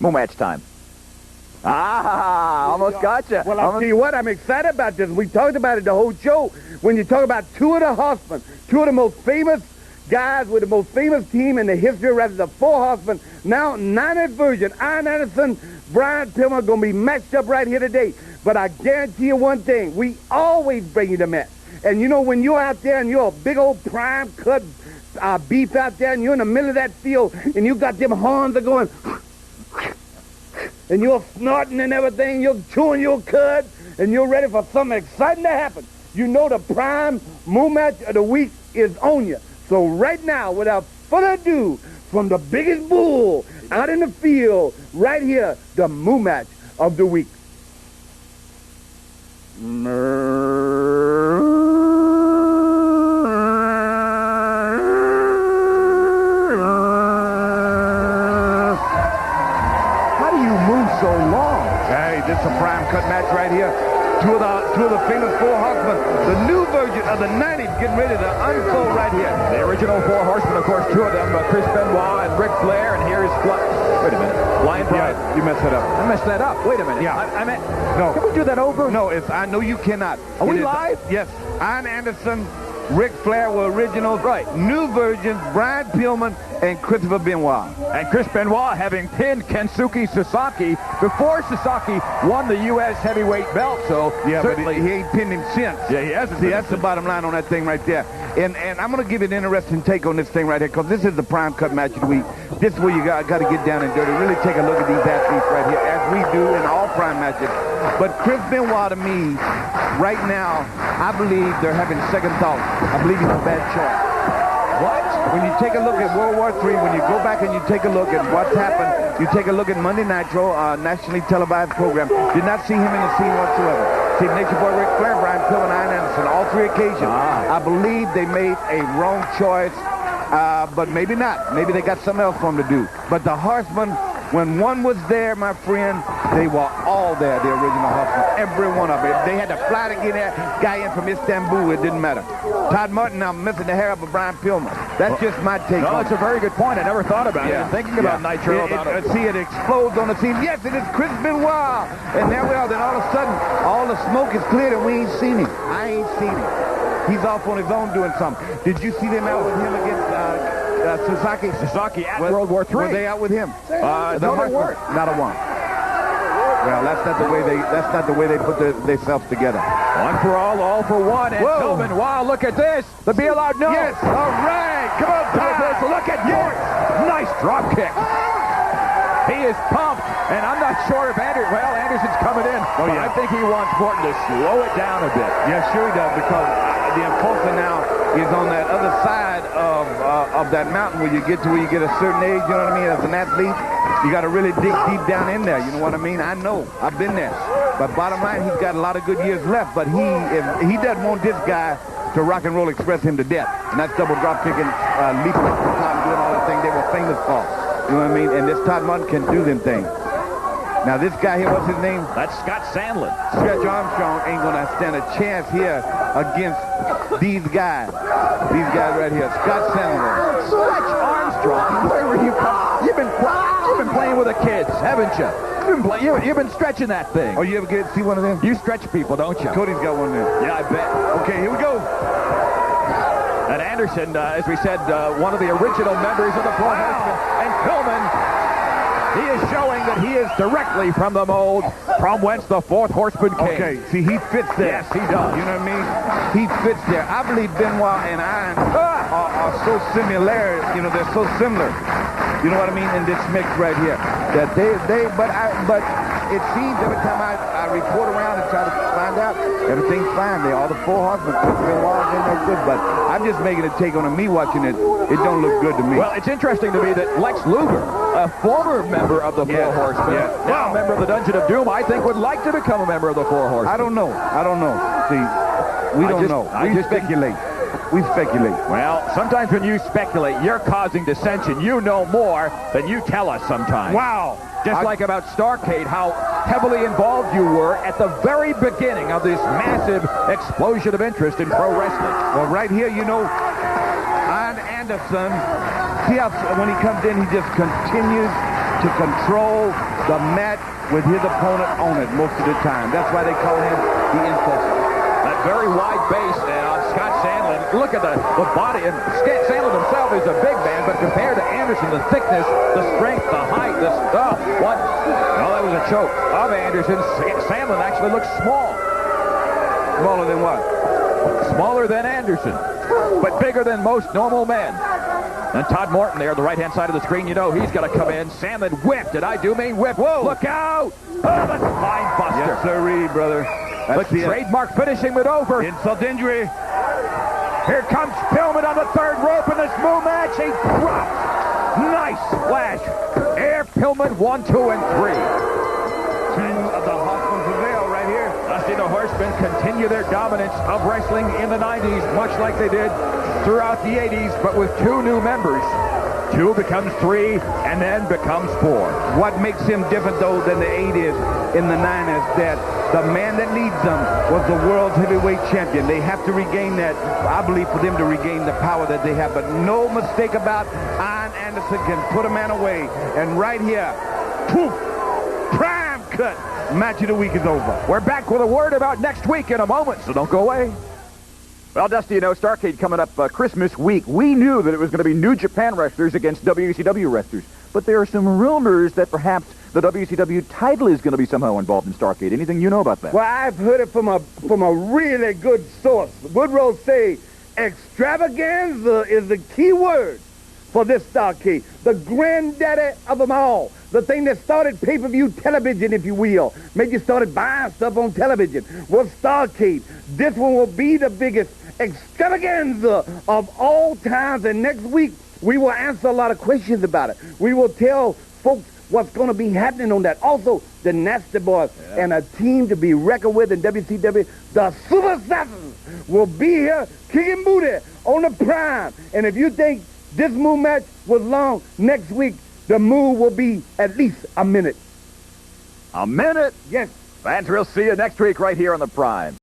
Moo match time. Ah, almost gotcha. Well, I'll tell you what, I'm excited about this. We talked about it the whole show. When you talk about two of the horsemen, two of the most famous guys with the most famous team in the history of wrestling, the four horsemen, now 90th version, Iron Anderson, Brian Pillman are going to be matched up right here today. But I guarantee you one thing, we always bring you the match. And you know, when you're out there and you're a big old prime cut beef out there and you're in the middle of that field and you got them horns are going and you're snorting and everything, you're chewing your cud and you're ready for something exciting to happen, you know the prime moo match of the week is on you. So right now, without further ado, from the biggest bull out in the field, right here, the moo match of the week. This is a prime cut match right here. Two of the famous four horsemen. The new version of the 90s getting ready to unfold right here. The original four horsemen, of course, two of them, Chris Benoit and Ric Flair, and here's wait a minute. Lion Pride. Yeah, you messed that up. I messed that up. Wait a minute. Yeah. I meant, no. Can we do that over? No, I know you cannot. Are we live? Yes. Iron Anderson, Ric Flair were originals. Right. New versions, Brian Pillman and Christopher Benoit. And Chris Benoit having pinned Kensuke Sasaki before Sasaki won the U.S. heavyweight belt. So yeah, certainly but he ain't pinned him since. Yeah, he hasn't. See, that's the bottom line on that thing right there. And I'm going to give you an interesting take on this thing right here, because this is the prime cut match of the week. This is where you got to get down and dirty. Really take a look at these athletes right here, as we do in all prime matches. But Chris Benoit, to me, right now, I believe they're having second thoughts. I believe he's a bad choice. What? When you take a look at World War III, when you go back and you take a look at what's happened, you take a look at Monday Nitro, nationally televised program, did not see him in the scene whatsoever. See Nature Boy Ric Flair, Brian Pillman, Iron Anderson, all three occasions. I believe they made a wrong choice, but maybe not. Maybe they got something else for them to do. But the Horsemen, when one was there, my friend, they were all there, the original Horsemen. Every one of them. If they had to fly to get that guy in from Istanbul, it didn't matter. Todd Martin now missing the hair up of Brian Pillman. That's just my take. No, it's a very good point. I never thought about it. Thinking about Nitro. See, it explodes on the scene. Yes, it is Chris Benoit. And there we are. Then all of a sudden, all the smoke is cleared and we ain't seen him. I ain't seen him. He's off on his own doing something. Did you see them out with him against Sasaki? Sasaki at World War III. Were they out with him? No, they weren't. Not a one. Well, that's not the way they put themselves together. One for all for one. And Pillman, wow, look at this. The Be Allowed No. Yes, all right. Come on, Ty. Look at Morris. Nice drop kick. He is pumped, and I'm not sure if Anderson's coming in. Oh, yeah. I think he wants Morton to slow it down a bit. Yeah, sure he does, because the enforcer now is on that other side of that mountain where you get to where you get a certain age, you know what I mean, as an athlete. You got to really dig deep down in there, you know what I mean? I know. I've been there. But bottom line, he's got a lot of good years left, but if he doesn't want this guy to rock and roll express him to death. And that's double drop kicking, leaping, doing all the things they were famous for. You know what I mean? And this Todd Martin can do them things. Now this guy here, what's his name? That's Scott Sandlin. Stretch Armstrong ain't going to stand a chance here against these guys. These guys right here. Scott Sandlin. Stretch Armstrong? Where were you from? You've been playing with the kids, haven't you? You've been stretching that thing. Oh, you ever get to see one of them? You stretch people, don't you? Cody's got one there. Yeah, I bet. Okay, here we go. And Anderson, as we said, one of the original members of the Four Horsemen. And Pillman, he is showing that he is directly from the mold from whence the Fourth Horseman came. Okay, see, he fits there. Yes, he does. You know what I mean? He fits there. I believe Benoit and Iron are so similar. You know, they're so similar. You know what I mean? In this mix right here. That but it seems every time I report around and try to find out, everything's fine. They all the Four Horsemen. Benoit's in there good, but I'm just making a take on it. Me watching it, it don't look good to me. Well, it's interesting to me that Lex Luger, a former member of the Four Horsemen, now a member of the Dungeon of Doom, I think would like to become a member of the Four Horsemen. I don't know. See, we don't know. We speculate. We speculate. Well, sometimes when you speculate, you're causing dissension. You know more than you tell us sometimes. Wow. Just like about Starrcade, how heavily involved you were at the very beginning of this massive explosion of interest in pro wrestling. Well, right here, you know, Iron Anderson, see how when he comes in, he just continues to control the match with his opponent on it most of the time. That's why they call him the Enforcer. That very wide base on Scott Sandlin. Look at the body. And Sandlin himself is a big man, but compared to Anderson, the thickness, the strength, the height, the stuff. What? No, that was a choke of Anderson. Sandlin actually looks small. Smaller than what? Smaller than Anderson, but bigger than most normal men. And Todd Morton there, the right-hand side of the screen, you know he's going to come in. Sandlin whipped. I do mean whip. Whoa! Look out! Oh, that's a fine buster. Yes, sirree, brother. That's the trademark finishing maneuver. Insult to injury. Here comes Pillman on the third rope in this smooth match. He drops. Nice splash. Air Pillman 1, 2, and 3. Two of the Horsemen prevail right here. Dusty the Horsemen continue their dominance of wrestling in the 90s, much like they did throughout the 80s, but with 2 new members. 2 becomes 3, and then becomes 4. What makes him different, though, than the 80s in the 90s, that the man that leads them was the world's heavyweight champion. They have to regain that, I believe, for them to regain the power that they have. But no mistake about Iron Anderson can put a man away. And right here, poof, prime cut. Match of the week is over. We're back with a word about next week in a moment, so don't go away. Well, Dusty, you know, Starrcade coming up Christmas week. We knew that it was going to be New Japan wrestlers against WCW wrestlers. But there are some rumors that perhaps the WCW title is going to be somehow involved in Starrcade. Anything you know about that? Well, I've heard it from a really good source. Woodrow say extravaganza is the key word for this Starrcade. The granddaddy of them all. The thing that started pay-per-view television, if you will. Made you started buying stuff on television. Was Starrcade. This one will be the biggest extravaganza of all times. And next week, we will answer a lot of questions about it. We will tell folks what's going to be happening on that. Also, the Nasty Boys and a team to be reckoned with in WCW, the Super Assassins, will be here kicking booty on the Prime. And if you think this move match was long, next week, the move will be at least a minute. A minute? Yes. Fans, we'll see you next week right here on the Prime.